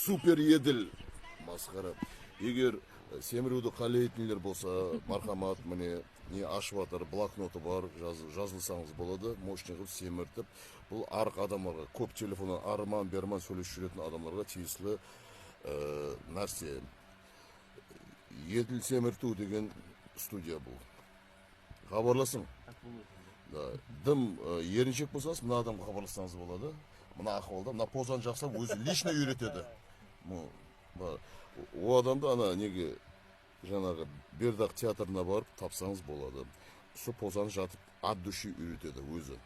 супер еділ масқара. Егер семіруді қалайтынлер болса, мархамат, міне не ашып жатыр, блокноты бар, жазылсаңыз болады, мощный қылып семіртіп. Бұл арық адамдарға, көп телефоннан арман берман сөйлесіп жүретін адамдарға тиесілі нәрсе. Еділ семірту деген студия бұл. Хабарласың. Дым еріншек болсаңыз, мына адамға хабарлассаңыз болады. Мына ақылда, мына позаны жақсап өзі лично үйретеді. О адамды ана неге жаңағы Бердақ театрына барып тапсаңыз болады. Сол позаны жатып ат души үйретеді өзі.